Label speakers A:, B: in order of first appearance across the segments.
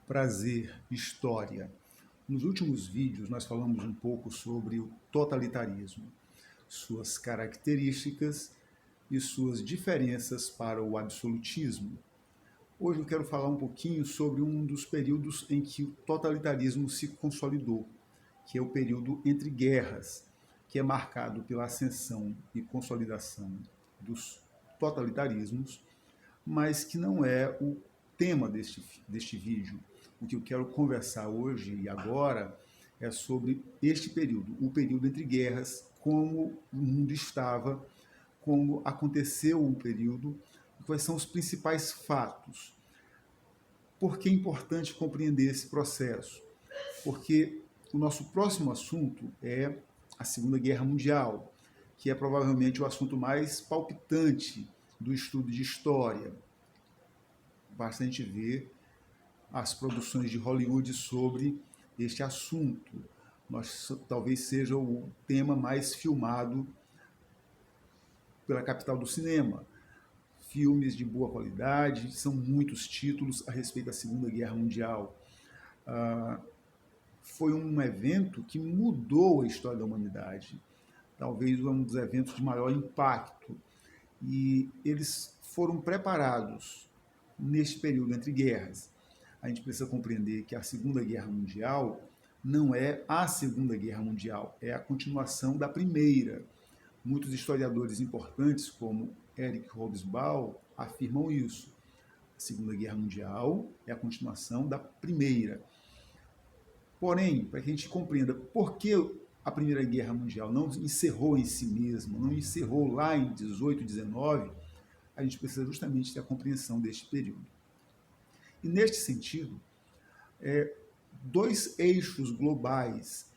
A: Prazer, história. Nos últimos vídeos nós falamos um pouco sobre o totalitarismo, suas características e suas diferenças para o absolutismo. Hoje eu quero falar um pouquinho sobre um dos períodos em que o totalitarismo se consolidou, que é o período entre guerras, que é marcado pela ascensão e consolidação dos totalitarismos, mas que não é o tema deste vídeo. O que eu quero conversar hoje e agora é sobre este período, o período entre guerras, como o mundo estava, como aconteceu o período, quais são os principais fatos. Por que é importante compreender esse processo? Porque o nosso próximo assunto é a Segunda Guerra Mundial, que é provavelmente o assunto mais palpitante do estudo de história. Basta a gente ver as produções de Hollywood sobre este assunto. Talvez seja o tema mais filmado pela capital do cinema. Filmes de boa qualidade, são muitos títulos a respeito da Segunda Guerra Mundial. Foi um evento que mudou a história da humanidade. Talvez um dos eventos de maior impacto. E eles foram preparados neste período entre guerras. A gente precisa compreender que a Segunda Guerra Mundial não é a Segunda Guerra Mundial, é a continuação da Primeira. Muitos historiadores importantes, como Eric Hobsbawm, afirmam isso. A Segunda Guerra Mundial é a continuação da Primeira. Porém, para que a gente compreenda por que a Primeira Guerra Mundial não encerrou em si mesma, não encerrou lá em 18, 19, a gente precisa justamente ter a compreensão deste período. E neste sentido, dois eixos globais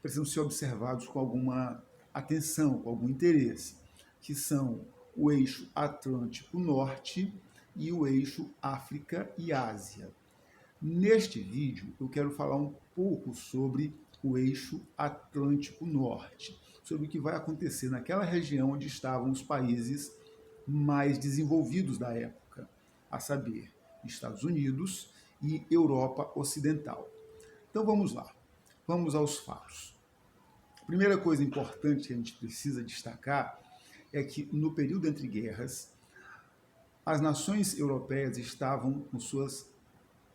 A: precisam ser observados com alguma atenção, com algum interesse, que são o eixo Atlântico Norte e o eixo África e Ásia. Neste vídeo, eu quero falar um pouco sobre o eixo Atlântico Norte, sobre o que vai acontecer naquela região onde estavam os países mais desenvolvidos da época, a saber, Estados Unidos e Europa Ocidental. Então vamos lá, vamos aos fatos. A primeira coisa importante que a gente precisa destacar é que no período entre guerras, as nações europeias estavam com suas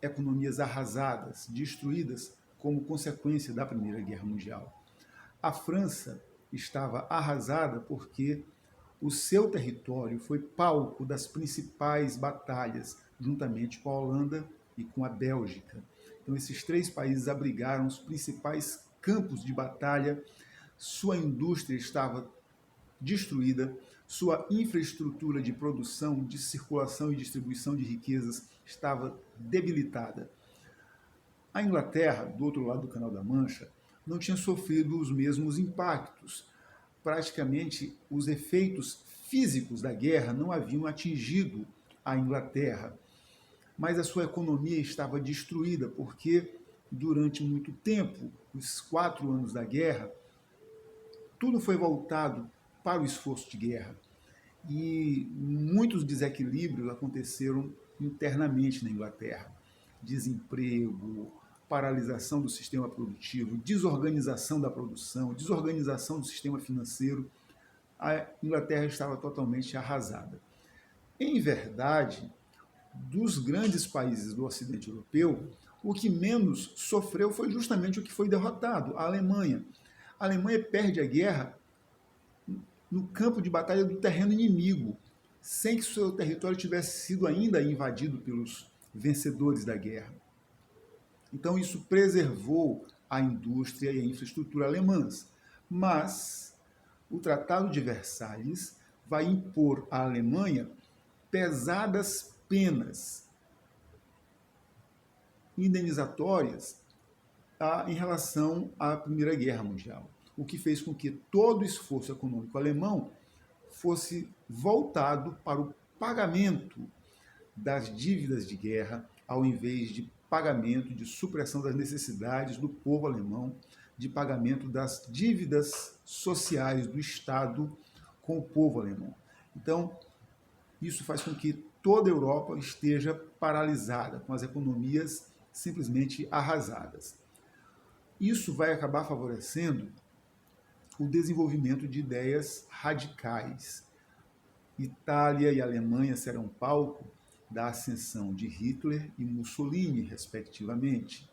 A: economias arrasadas, destruídas como consequência da Primeira Guerra Mundial. A França estava arrasada porque o seu território foi palco das principais batalhas, juntamente com a Holanda e com a Bélgica. Então, esses três países abrigaram os principais campos de batalha, sua indústria estava destruída, sua infraestrutura de produção, de circulação e distribuição de riquezas estava debilitada. A Inglaterra, do outro lado do Canal da Mancha, não tinha sofrido os mesmos impactos. Praticamente, os efeitos físicos da guerra não haviam atingido a Inglaterra, mas a sua economia estava destruída, porque durante muito tempo, os 4 anos da guerra, tudo foi voltado para o esforço de guerra. E muitos desequilíbrios aconteceram internamente na Inglaterra. Desemprego, paralisação do sistema produtivo, desorganização da produção, desorganização do sistema financeiro. A Inglaterra estava totalmente arrasada. Em verdade, dos grandes países do Ocidente Europeu, o que menos sofreu foi justamente o que foi derrotado, a Alemanha. A Alemanha perde a guerra no campo de batalha do terreno inimigo, sem que seu território tivesse sido ainda invadido pelos vencedores da guerra. Então isso preservou a indústria e a infraestrutura alemãs. Mas o Tratado de Versalhes vai impor à Alemanha pesadas penas indenizatórias em relação à Primeira Guerra Mundial, o que fez com que todo o esforço econômico alemão fosse voltado para o pagamento das dívidas de guerra, ao invés de pagamento de supressão das necessidades do povo alemão, de pagamento das dívidas sociais do Estado com o povo alemão. Então, isso faz com que toda a Europa esteja paralisada, com as economias simplesmente arrasadas. Isso vai acabar favorecendo o desenvolvimento de ideias radicais. Itália e Alemanha serão palco da ascensão de Hitler e Mussolini, respectivamente.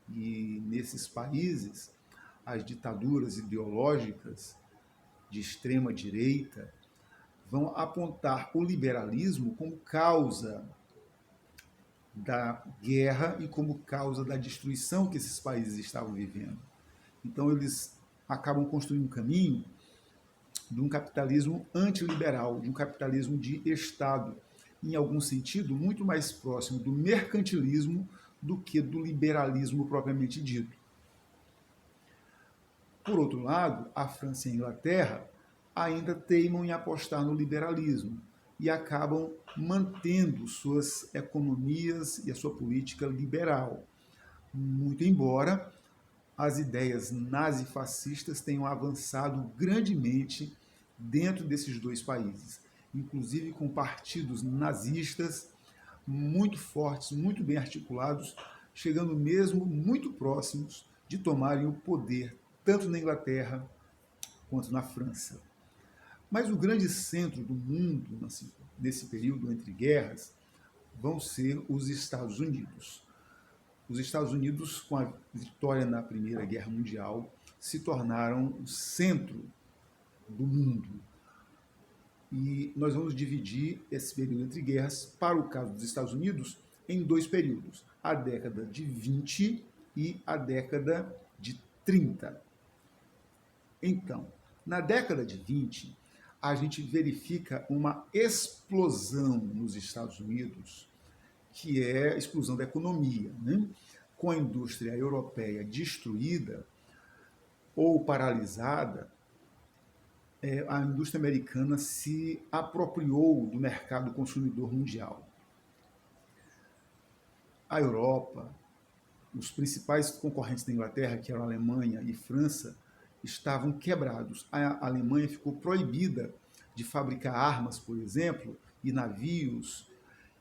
A: E nesses países, as ditaduras ideológicas de extrema direita vão apontar o liberalismo como causa da guerra e como causa da destruição que esses países estavam vivendo. Então, eles acabam construindo um caminho de um capitalismo antiliberal, de um capitalismo de Estado, em algum sentido, muito mais próximo do mercantilismo do que do liberalismo propriamente dito. Por outro lado, a França e a Inglaterra ainda teimam em apostar no liberalismo e acabam mantendo suas economias e a sua política liberal, muito embora as ideias nazifascistas tenham avançado grandemente dentro desses dois países, inclusive com partidos nazistas muito fortes, muito bem articulados, chegando mesmo muito próximos de tomarem o poder, tanto na Inglaterra quanto na França. Mas o grande centro do mundo, nesse período entre guerras, vão ser os Estados Unidos. Os Estados Unidos, com a vitória na Primeira Guerra Mundial, se tornaram o centro do mundo. E nós vamos dividir esse período entre guerras, para o caso dos Estados Unidos, em dois períodos: a década de 20 e a década de 30. Então, na década de 20, a gente verifica uma explosão nos Estados Unidos, que é a explosão da economia, né? Com a indústria europeia destruída ou paralisada, a indústria americana se apropriou do mercado consumidor mundial. A Europa, os principais concorrentes da Inglaterra, que eram a Alemanha e França, estavam quebrados. A Alemanha ficou proibida de fabricar armas, por exemplo, e navios.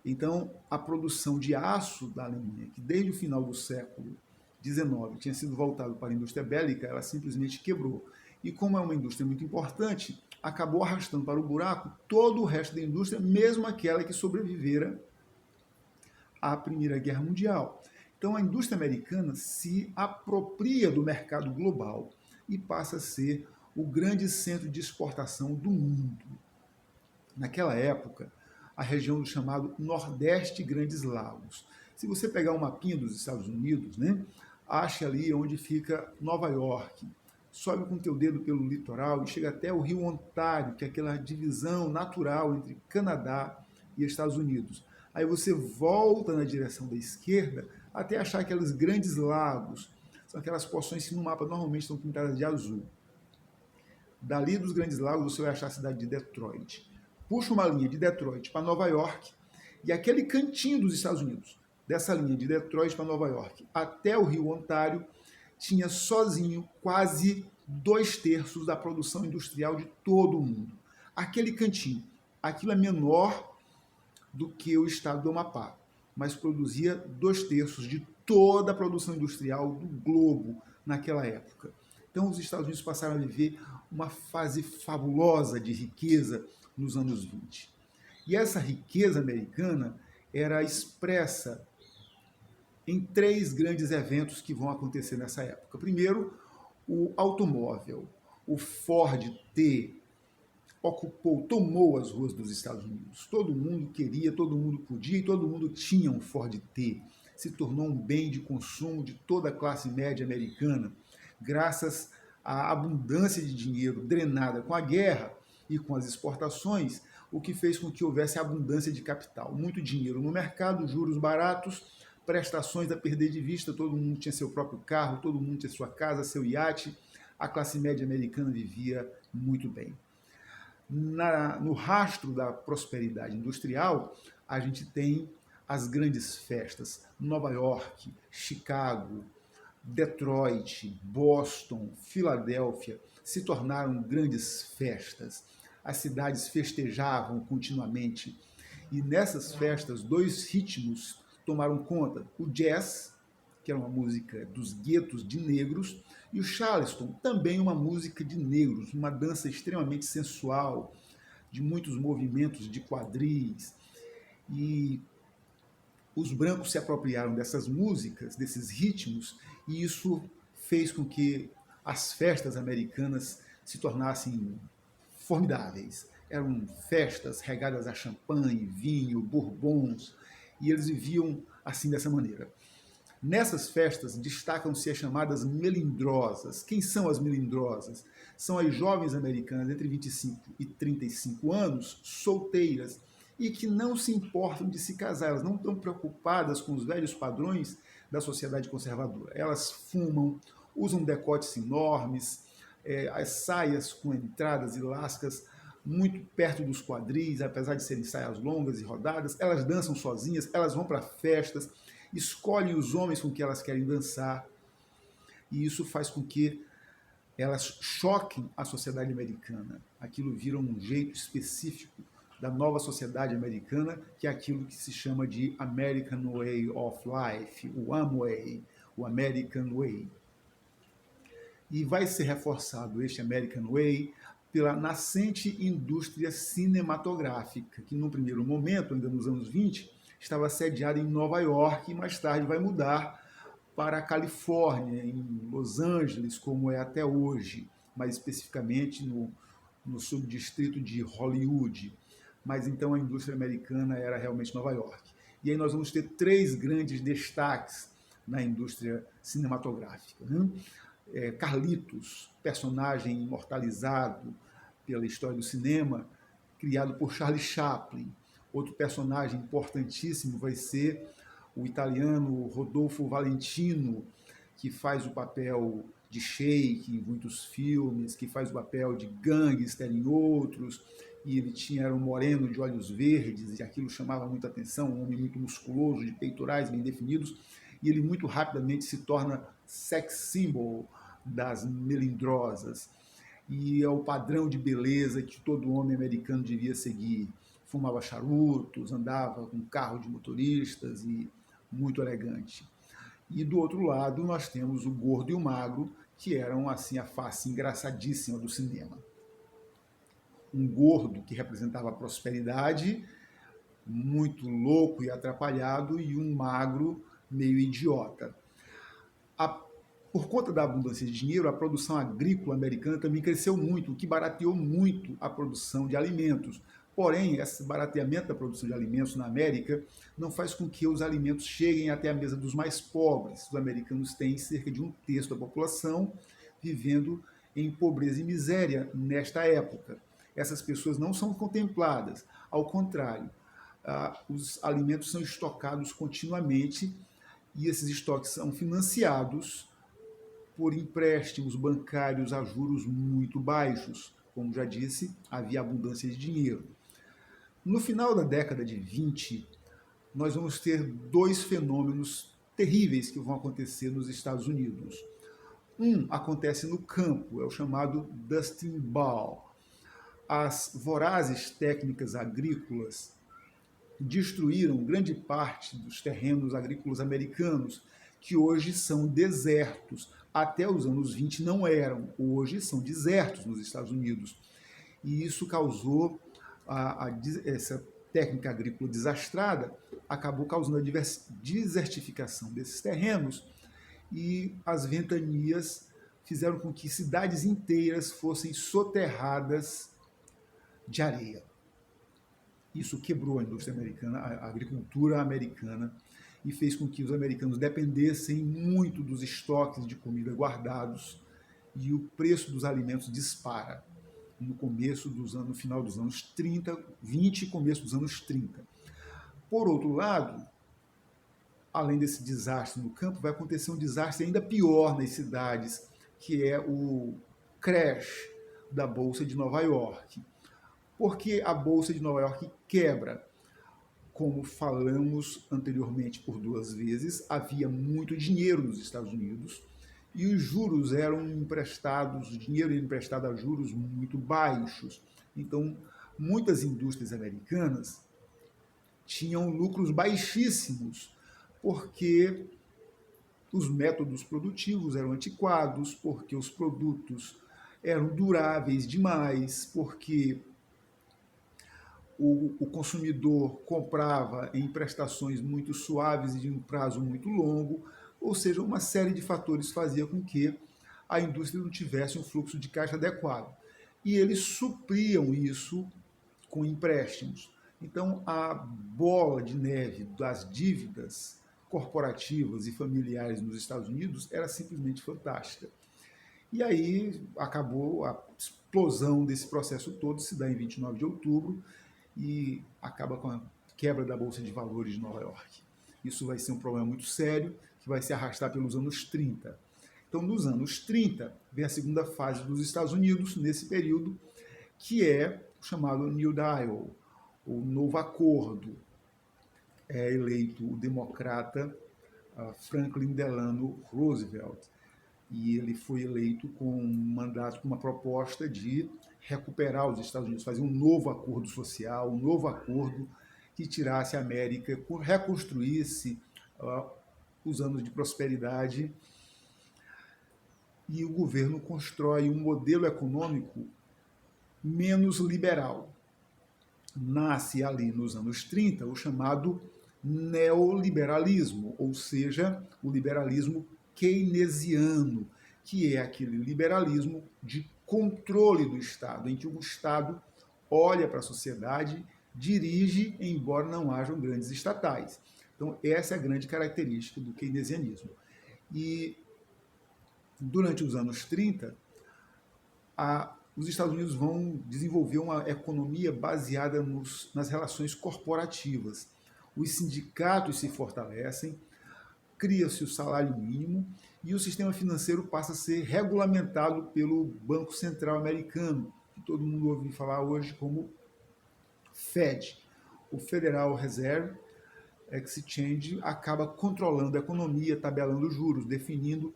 A: Então, a produção de aço da Alemanha, que desde o final do século XIX tinha sido voltado para a indústria bélica, ela simplesmente quebrou. E como é uma indústria muito importante, acabou arrastando para o buraco todo o resto da indústria, mesmo aquela que sobrevivera à Primeira Guerra Mundial. Então, a indústria americana se apropria do mercado global e passa a ser o grande centro de exportação do mundo. Naquela época, a região do chamado Nordeste Grandes Lagos. Se você pegar um mapinha dos Estados Unidos, né, ache ali onde fica Nova York, sobe com o teu dedo pelo litoral e chega até o rio Ontário, que é aquela divisão natural entre Canadá e Estados Unidos. Aí você volta na direção da esquerda até achar aqueles grandes lagos. São aquelas porções que no mapa normalmente estão pintadas de azul. Dali dos Grandes Lagos você vai achar a cidade de Detroit. Puxa uma linha de Detroit para Nova York e aquele cantinho dos Estados Unidos, dessa linha de Detroit para Nova York até o rio Ontário, tinha sozinho quase 2/3 da produção industrial de todo o mundo. Aquele cantinho, aquilo é menor do que o estado do Amapá, mas produzia 2/3 de toda a produção industrial do globo naquela época. Então os Estados Unidos passaram a viver uma fase fabulosa de riqueza nos anos 20. E essa riqueza americana era expressa em 3 grandes eventos que vão acontecer nessa época. Primeiro, o automóvel. O Ford T tomou as ruas dos Estados Unidos. Todo mundo queria, todo mundo podia e todo mundo tinha um Ford T. Se tornou um bem de consumo de toda a classe média americana, graças à abundância de dinheiro drenada com a guerra e com as exportações, o que fez com que houvesse abundância de capital. Muito dinheiro no mercado, juros baratos, prestações a perder de vista, todo mundo tinha seu próprio carro, todo mundo tinha sua casa, seu iate, a classe média americana vivia muito bem. No rastro da prosperidade industrial, a gente tem as grandes festas. Nova York, Chicago, Detroit, Boston, Filadélfia se tornaram grandes festas. As cidades festejavam continuamente. E nessas festas, 2 ritmos tomaram conta: o jazz que era uma música dos guetos de negros, e o Charleston, também uma música de negros, uma dança extremamente sensual, de muitos movimentos de quadris. E os brancos se apropriaram dessas músicas, desses ritmos, e isso fez com que as festas americanas se tornassem formidáveis. Eram festas regadas a champanhe, vinho, bourbons, e eles viviam assim dessa maneira. Nessas festas destacam-se as chamadas melindrosas. Quem são as melindrosas? São as jovens americanas entre 25 e 35 anos, solteiras, e que não se importam de se casar, elas não estão preocupadas com os velhos padrões da sociedade conservadora. Elas fumam, usam decotes enormes, as saias com entradas e lascas muito perto dos quadris, apesar de serem saias longas e rodadas, elas dançam sozinhas, elas vão para festas, escolhem os homens com que elas querem dançar, e isso faz com que elas choquem a sociedade americana. Aquilo vira um jeito específico da nova sociedade americana, que é aquilo que se chama de American Way of Life, o Amway, o American Way. E vai ser reforçado este American Way pela nascente indústria cinematográfica, que no primeiro momento, ainda nos anos 20, estava sediada em Nova York e mais tarde vai mudar para a Califórnia, em Los Angeles, como é até hoje, mais especificamente no subdistrito de Hollywood. Mas então a indústria americana era realmente Nova York. E aí nós vamos ter três grandes destaques na indústria cinematográfica. Né? Carlitos, personagem imortalizado pela história do cinema, criado por Charlie Chaplin. Outro personagem importantíssimo vai ser o italiano Rodolfo Valentino, que faz o papel de sheik em muitos filmes, que faz o papel de gangster em outros, e ele era um moreno de olhos verdes, e aquilo chamava muita atenção, um homem muito musculoso, de peitorais bem definidos, e ele muito rapidamente se torna sex symbol das melindrosas, e é o padrão de beleza que todo homem americano devia seguir. Fumava charutos, andava com carro de motoristas e muito elegante. E do outro lado nós temos o gordo e o magro, que eram assim a face engraçadíssima do cinema. Um gordo que representava a prosperidade, muito louco e atrapalhado, e um magro meio idiota. Por conta da abundância de dinheiro, a produção agrícola americana também cresceu muito, o que barateou muito a produção de alimentos. Porém, esse barateamento da produção de alimentos na América não faz com que os alimentos cheguem até a mesa dos mais pobres. Os americanos têm cerca de 1/3 da população vivendo em pobreza e miséria nesta época. Essas pessoas não são contempladas. Ao contrário, os alimentos são estocados continuamente e esses estoques são financiados por empréstimos bancários a juros muito baixos. Como já disse, havia abundância de dinheiro. No final da década de 20, nós vamos ter dois fenômenos terríveis que vão acontecer nos Estados Unidos. Um acontece no campo, é o chamado Dustin Ball. As vorazes técnicas agrícolas destruíram grande parte dos terrenos agrícolas americanos, que hoje são desertos. Até os anos 20 não eram, hoje são desertos nos Estados Unidos. E isso causou essa técnica agrícola desastrada, acabou causando a desertificação desses terrenos, e as ventanias fizeram com que cidades inteiras fossem soterradas de areia. Isso quebrou a indústria americana, a agricultura americana, e fez com que os americanos dependessem muito dos estoques de comida guardados, e o preço dos alimentos dispara no final dos anos 30, 20 e começo dos anos 30. Por outro lado, além desse desastre no campo, vai acontecer um desastre ainda pior nas cidades, que é o crash da Bolsa de Nova York. Porque a Bolsa de Nova York quebra. Como falamos anteriormente por 2 vezes, havia muito dinheiro nos Estados Unidos e os juros eram emprestados, o dinheiro era emprestado a juros muito baixos. Então, muitas indústrias americanas tinham lucros baixíssimos, porque os métodos produtivos eram antiquados, porque os produtos eram duráveis demais, porque o consumidor comprava em prestações muito suaves e de um prazo muito longo, ou seja, uma série de fatores fazia com que a indústria não tivesse um fluxo de caixa adequado. E eles supriam isso com empréstimos. Então, a bola de neve das dívidas corporativas e familiares nos Estados Unidos era simplesmente fantástica. E aí acabou a explosão desse processo todo, se dá em 29 de outubro, e acaba com a quebra da Bolsa de Valores de Nova York. Isso vai ser um problema muito sério, que vai se arrastar pelos anos 30. Então, nos anos 30, vem a segunda fase dos Estados Unidos, nesse período, que é o chamado New Deal, o novo acordo. É eleito o democrata Franklin Delano Roosevelt, e ele foi eleito com um mandato, com uma proposta de recuperar os Estados Unidos, fazer um novo acordo social, um novo acordo que tirasse a América, reconstruísse os anos de prosperidade, e o governo constrói um modelo econômico menos liberal. Nasce ali nos anos 30 o chamado neoliberalismo, ou seja, o liberalismo keynesiano, que é aquele liberalismo de controle do Estado, em que o Estado olha para a sociedade, dirige, embora não hajam grandes estatais. Então, essa é a grande característica do keynesianismo. E durante os anos 30, os Estados Unidos vão desenvolver uma economia baseada nas relações corporativas. Os sindicatos se fortalecem, cria-se o salário mínimo e o sistema financeiro passa a ser regulamentado pelo Banco Central Americano, que todo mundo ouve falar hoje como Fed. O Federal Reserve Exchange acaba controlando a economia, tabelando juros, definindo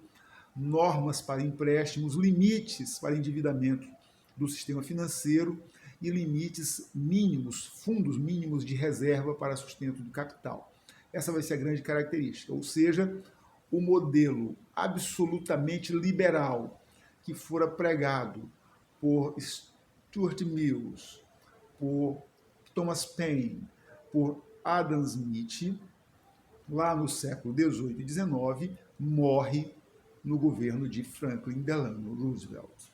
A: normas para empréstimos, limites para endividamento do sistema financeiro e limites mínimos, fundos mínimos de reserva para sustento do capital. Essa vai ser a grande característica, ou seja, o modelo absolutamente liberal que fora pregado por Stuart Mills, por Thomas Paine, por Adam Smith, lá no século XVIII e XIX, morre no governo de Franklin Delano Roosevelt.